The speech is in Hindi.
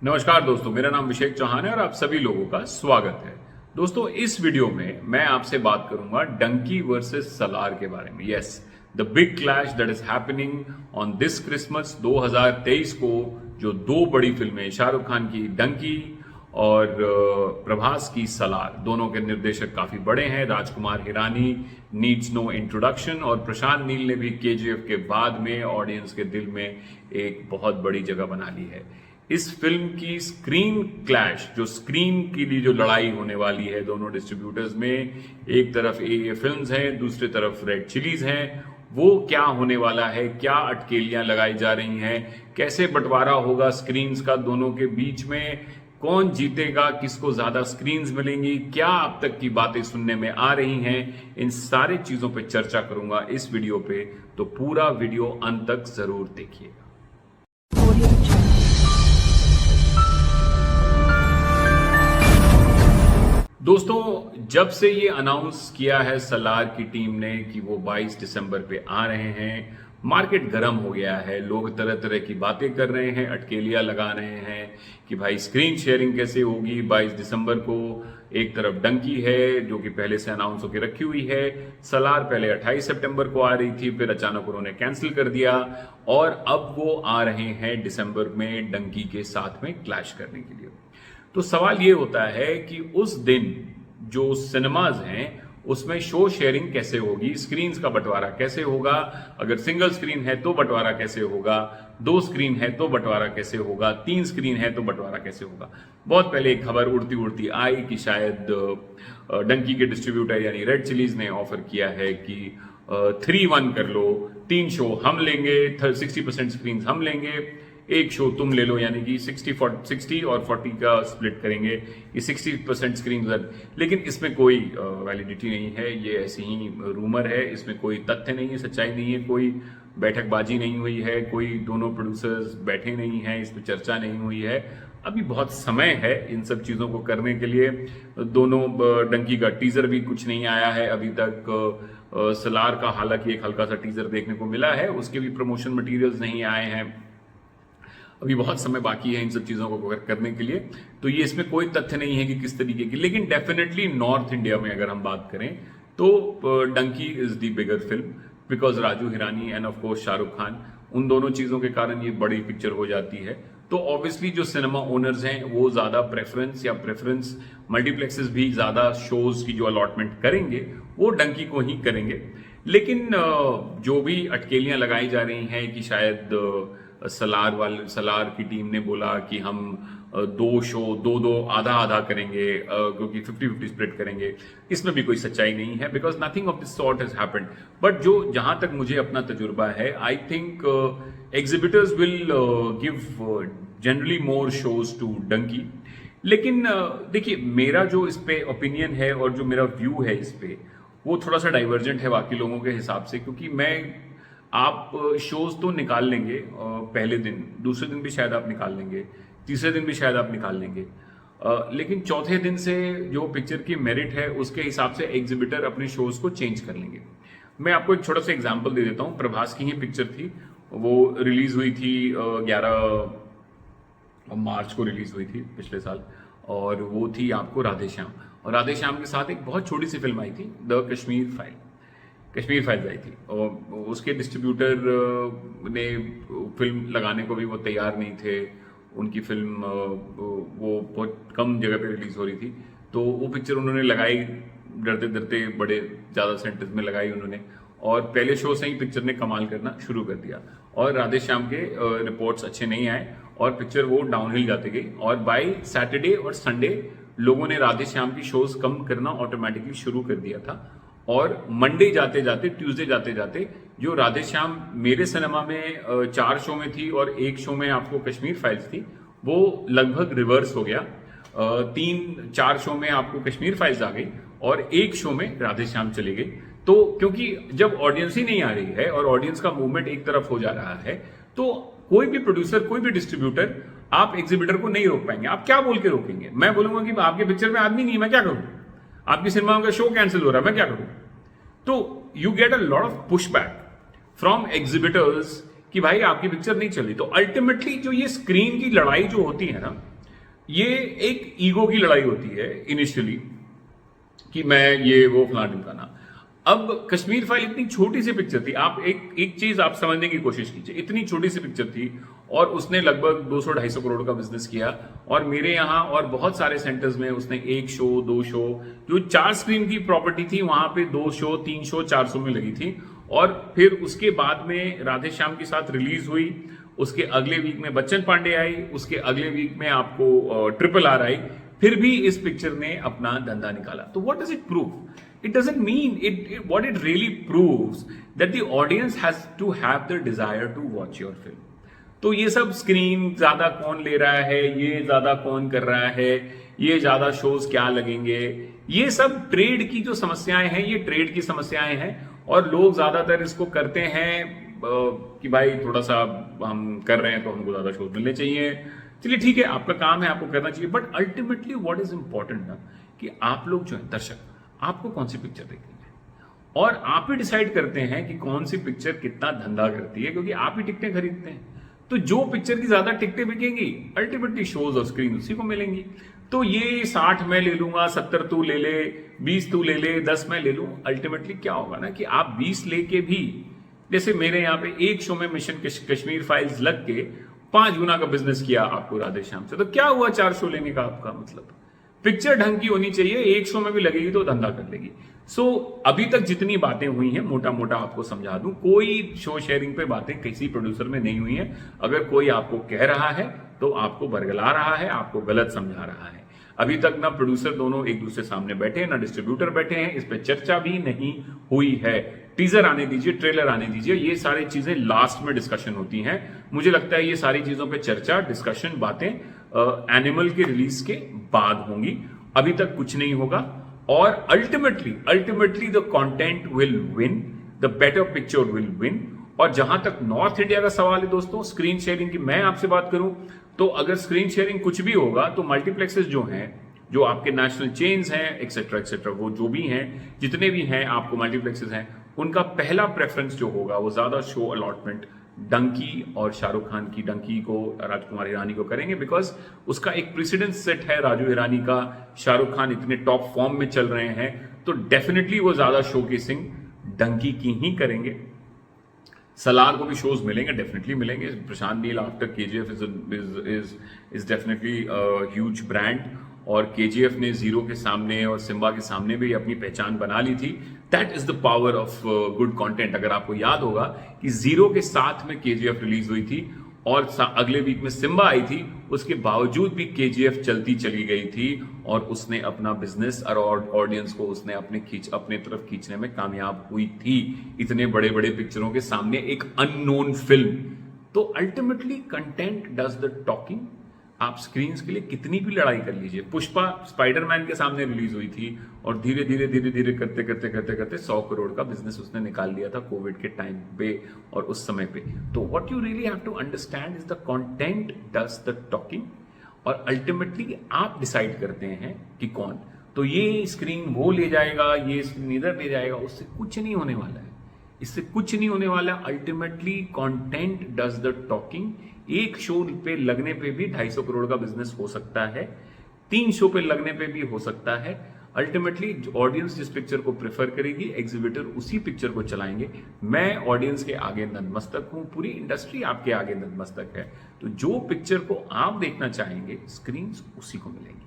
नमस्कार दोस्तों, मेरा नाम अभिषेक चौहान है और आप सभी लोगों का स्वागत है। दोस्तों, इस वीडियो में मैं आपसे बात करूंगा डंकी वर्सेस सलार के बारे में। Yes, the big clash that is happening on this Christmas 2023 को, जो दो बड़ी फिल्में शाहरुख खान की डंकी और प्रभास की सलार, दोनों के निर्देशक काफी बड़े हैं। Rajkumar Hirani needs no introduction, और प्रशांत नील ने भी केजीएफ के बाद में ऑडियंस के दिल में एक बहुत बड़ी जगह बना ली है। इस फिल्म की स्क्रीन क्लैश, जो स्क्रीन के लिए जो लड़ाई होने वाली है दोनों डिस्ट्रीब्यूटर्स में, एक तरफ ए फिल्म्स हैं, दूसरी तरफ रेड चिलीज हैं, वो क्या होने वाला है, क्या अटकेलियां लगाई जा रही हैं, कैसे बंटवारा होगा स्क्रीन्स का दोनों के बीच में, कौन जीतेगा, किसको ज्यादा स्क्रीन्स मिलेंगी, क्या अब तक की बातें सुनने में आ रही हैं, इन सारी चीजों पे चर्चा करूंगा इस वीडियो पे। तो पूरा वीडियो अंत तक जरूर देखिएगा। दोस्तों, जब से ये अनाउंस किया है सलार की टीम ने कि वो 22 दिसंबर पे आ रहे हैं, मार्केट गर्म हो गया है। लोग तरह तरह की बातें कर रहे हैं, अटकेलियां लगा रहे हैं कि भाई स्क्रीन शेयरिंग कैसे होगी 22 दिसंबर को। एक तरफ डंकी है जो कि पहले से अनाउंस होकर रखी हुई है, सलार पहले 28 सितंबर को आ रही थी, फिर अचानक उन्होंने कैंसिल कर दिया और अब वो आ रहे हैं दिसंबर में डंकी के साथ में क्लैश करने के लिए। तो सवाल ये होता है कि उस दिन जो सिनेमाज हैं उसमें शो शेयरिंग कैसे होगी, स्क्रीन्स का बंटवारा कैसे होगा, अगर सिंगल स्क्रीन है तो बंटवारा कैसे होगा, दो स्क्रीन है तो बंटवारा कैसे होगा, तीन स्क्रीन है तो बंटवारा कैसे होगा। बहुत पहले एक खबर उड़ती उड़ती आई कि शायद डंकी के डिस्ट्रीब्यूटर यानी रेड चिलीज ने ऑफर किया है कि 3-1 कर लो, 3 शो हम लेंगे, 60% स्क्रीन हम लेंगे, एक शो तुम ले लो, यानी कि 60 और 40 का स्प्लिट करेंगे, ये 60% स्क्रीन। लेकिन इसमें कोई वैलिडिटी नहीं है, ये ऐसी ही रूमर है, इसमें कोई तथ्य नहीं है, सच्चाई नहीं है, कोई बैठकबाजी नहीं हुई है, कोई दोनों प्रोड्यूसर्स बैठे नहीं हैं, इस पर चर्चा नहीं हुई है। अभी बहुत समय है इन सब चीज़ों को करने के लिए। दोनों डंकी का टीजर भी कुछ नहीं आया है अभी तक। सलार का हालांकि एक हल्का सा टीजर देखने को मिला है, उसके भी प्रमोशन मटेरियल्स नहीं आए हैं। अभी बहुत समय बाकी है इन सब चीज़ों को करने के लिए, तो ये इसमें कोई तथ्य नहीं है कि किस तरीके की। लेकिन डेफिनेटली नॉर्थ इंडिया में अगर हम बात करें तो Dunki is the bigger film because Raju Hirani and of course Shahrukh Khan, उन दोनों चीज़ों के कारण ये बड़ी पिक्चर हो जाती है। तो ऑब्वियसली जो सिनेमा ओनर्स हैं वो ज़्यादा प्रेफरेंस मल्टीप्लेक्सेस भी ज़्यादा शोज की जो अलॉटमेंट करेंगे वो डंकी को ही करेंगे। लेकिन जो भी अटकेलियां लगाई जा रही हैं कि शायद सलार की टीम ने बोला कि हम दो शो दो आधा आधा करेंगे, क्योंकि 50-50 स्प्लिट करेंगे, इसमें भी कोई सच्चाई नहीं है because nothing of this sort has happened. But जो जहां तक मुझे अपना तजुर्बा है, I think exhibitors will give generally more shows to Dunki. लेकिन देखिए, मेरा जो इस पे ओपिनियन है और जो मेरा व्यू है इस पे, वो थोड़ा सा डाइवर्जेंट है बाकी लोगों के हिसाब से, क्योंकि आप शोज तो निकाल लेंगे पहले दिन, दूसरे दिन भी शायद आप निकाल लेंगे, तीसरे दिन भी शायद आप निकाल लेंगे, लेकिन चौथे दिन से जो पिक्चर की मेरिट है उसके हिसाब से एग्जिबिटर अपने शोज को चेंज कर लेंगे। मैं आपको एक छोटा सा एग्जांपल दे देता हूँ। प्रभास की ही पिक्चर थी, वो रिलीज हुई थी 11 मार्च को रिलीज हुई थी पिछले साल, और वो थी आपको राधे श्याम। और राधे श्याम के साथ एक बहुत छोटी सी फिल्म आई थी, द कश्मीर फाइल्स आई थी, और उसके डिस्ट्रीब्यूटर ने फिल्म लगाने को भी वो तैयार नहीं थे। उनकी फिल्म वो बहुत कम जगह पे रिलीज हो रही थी, तो वो पिक्चर उन्होंने लगाई डरते डरते, बड़े ज़्यादा सेंटर्स में लगाई उन्होंने, और पहले शो से ही पिक्चर ने कमाल करना शुरू कर दिया। और राधे श्याम के रिपोर्ट्स अच्छे नहीं आए और पिक्चर वो डाउनहिल जाती गई, और बाय सैटरडे और संडे लोगों ने राधे श्याम की शोज कम करना ऑटोमेटिकली शुरू कर दिया था। और मंडे जाते जाते, ट्यूसडे जाते जाते, जो राधे श्याम मेरे सिनेमा में 4 शो में थी और 1 शो में आपको कश्मीर फाइल्स थी, वो लगभग रिवर्स हो गया। 3-4 शो में आपको कश्मीर फाइल्स आ गई और 1 शो में राधे श्याम चली गई। तो क्योंकि जब ऑडियंस ही नहीं आ रही है और ऑडियंस का मूवमेंट एक तरफ हो जा रहा है, तो कोई भी प्रोड्यूसर, कोई भी डिस्ट्रीब्यूटर, आप एग्जिबिटर को नहीं रोक पाएंगे। आप क्या बोल के रोकेंगे? मैं बोलूंगा कि आपके पिक्चर में आदमी नहीं है, मैं क्या करूं? आपकी सिनेमा का शो कैंसिल हो रहा है, मैं क्या करूं? तो you get a lot of push back from exhibitors कि भाई आपकी पिक्चर नहीं चली। तो अल्टीमेटली जो ये स्क्रीन की लड़ाई जो होती है ना, ये एक ईगो की लड़ाई होती है इनिशियली कि मैं ये वो फलाना ढिमकाना। अब कश्मीर फाइल इतनी छोटी सी पिक्चर थी, आप एक चीज आप समझने की कोशिश कीजिए, इतनी छोटी सी पिक्चर थी और उसने लगभग 200-250 करोड़ का बिजनेस किया। और मेरे यहाँ और बहुत सारे सेंटर्स में उसने 1 शो 2 शो, जो 4 स्क्रीन की प्रॉपर्टी थी वहां पे 2 शो 3 शो 400 में लगी थी। और फिर उसके बाद में राधे श्याम के साथ रिलीज हुई, उसके अगले वीक में बच्चन पांडे आई, उसके अगले वीक में आपको ट्रिपल आर आई, फिर भी इस पिक्चर ने अपना धंधा निकाला। तो what does it prove? It doesn't mean what it really proves that the audience has to have the desire to watch your film. तो ये सब स्क्रीन ज्यादा कौन ले रहा है, ये ज्यादा कौन कर रहा है, ये ज्यादा शोज क्या लगेंगे, ये सब ट्रेड की जो समस्याएं हैं, ये ट्रेड की समस्याएं हैं। और लोग ज्यादातर इसको करते हैं कि भाई थोड़ा सा हम कर रहे हैं तो हमको ज्यादा शोज मिलने चाहिए। चलिए ठीक है, आपका काम है, आपको करना चाहिए, but ultimately what is important ना कि आप लोग जो है दर्शक, आपको कौन सी पिक्चर देखनी है और आप ही डिसाइड करते हैं कि कौन सी पिक्चर कितना धंधा करती है, क्योंकि आप ही टिकटें खरीदते हैं। तो जो पिक्चर की ज्यादा टिकटें बिकेंगी अल्टीमेटली शोज और स्क्रीन उसी को मिलेंगी। तो ये 60 मैं ले लूंगा, 70 तू ले ले, 20 तू ले ले, 10 मैं ले लूं, अल्टीमेटली क्या होगा ना कि आप 20 लेके भी, जैसे मेरे यहाँ पे एक शो में मिशन कश्मीर फाइल्स लग के 5 गुना का बिजनेस किया आपको राधे श्याम से, तो क्या हुआ 4 शो लेने का आपका मतलब? पिक्चर ढंग की होनी चाहिए, एक शो में भी लगेगी तो धंधा कर लेगी। सो अभी तक जितनी बातें हुई हैं मोटा मोटा आपको समझा दूं, कोई शो शेयरिंग पे बातें किसी प्रोड्यूसर में नहीं हुई हैं। अगर कोई आपको कह रहा है तो आपको बरगला रहा है, आपको गलत समझा रहा है। अभी तक ना प्रोड्यूसर दोनों एक दूसरे सामने बैठे हैं, ना डिस्ट्रीब्यूटर बैठे हैं, इस पे चर्चा भी नहीं हुई है। टीजर आने दीजिए, ट्रेलर आने दीजिए, ये सारी चीजें लास्ट में डिस्कशन होती हैं। मुझे लगता है ये सारी चीजों पे चर्चा, डिस्कशन, बातें एनिमल के रिलीज के बाद होंगी। अभी तक कुछ नहीं होगा और ultimately the content will win, the better picture will win. और जहां तक नॉर्थ इंडिया का सवाल है दोस्तों, स्क्रीन शेयरिंग की मैं आपसे बात करूं तो अगर स्क्रीन शेयरिंग कुछ भी होगा तो मल्टीप्लेक्सेस जो हैं, जो आपके नेशनल चेन्स हैं एक्सेट्रा, वो जो भी हैं, जितने भी हैं आपको मल्टीप्लेक्सेस हैं, उनका पहला प्रेफरेंस जो होगा वो ज्यादा शो अलॉटमेंट डंकी और शाहरुख खान की डंकी को, राजकुमार हिरानी को करेंगे, बिकॉज उसका एक प्रेसिडेंस सेट है राजू हिरानी का। शाहरुख खान इतने टॉप फॉर्म में चल रहे हैं तो डेफिनेटली वो ज्यादा शोकेसिंग डंकी की ही करेंगे। सलार को भी शोज मिलेंगे, डेफिनेटली मिलेंगे। Prashanth Neel after KGF is definitely huge brand और केजीएफ ने जीरो के सामने और सिम्बा के सामने भी अपनी पहचान बना ली थी। That is the power of good content. अगर आपको याद होगा कि जीरो के साथ में केजीएफ रिलीज हुई थी और अगले वीक में सिम्बा आई थी, उसके बावजूद भी केजीएफ चलती चली गई थी और उसने अपना बिजनेस और ऑडियंस को उसने अपने तरफ खींचने में कामयाब हुई थी, इतने बड़े बड़े पिक्चरों के सामने एक अननोन फिल्म। तो ultimately content does the talking. आप स्क्रीन के लिए कितनी भी लड़ाई कर लीजिए, पुष्पा स्पाइडरमैन के सामने रिलीज हुई थी और धीरे धीरे करते 100 करोड़ का बिजनेस उसने निकाल लिया था कोविड के टाइम पे और उस समय पे। तो what you really have to understand is the content does the talking और अल्टीमेटली आप डिसाइड करते हैं कि कौन। तो ये स्क्रीन वो ले जाएगा, ये स्क्रीन इधर ले जाएगा, उससे कुछ नहीं होने वाला है, इससे कुछ नहीं होने वाला। Ultimately content does the talking. एक शो पे लगने पे भी 250 करोड़ का बिजनेस हो सकता है, 3 शो पे लगने पे भी हो सकता है। अल्टीमेटली ऑडियंस जिस पिक्चर को प्रेफर करेगी, एग्जीबिटर उसी पिक्चर को चलाएंगे। मैं ऑडियंस के आगे नतमस्तक हूं, पूरी इंडस्ट्री आपके आगे नतमस्तक है। तो जो पिक्चर को आप देखना चाहेंगे, स्क्रीन उसी को मिलेंगी।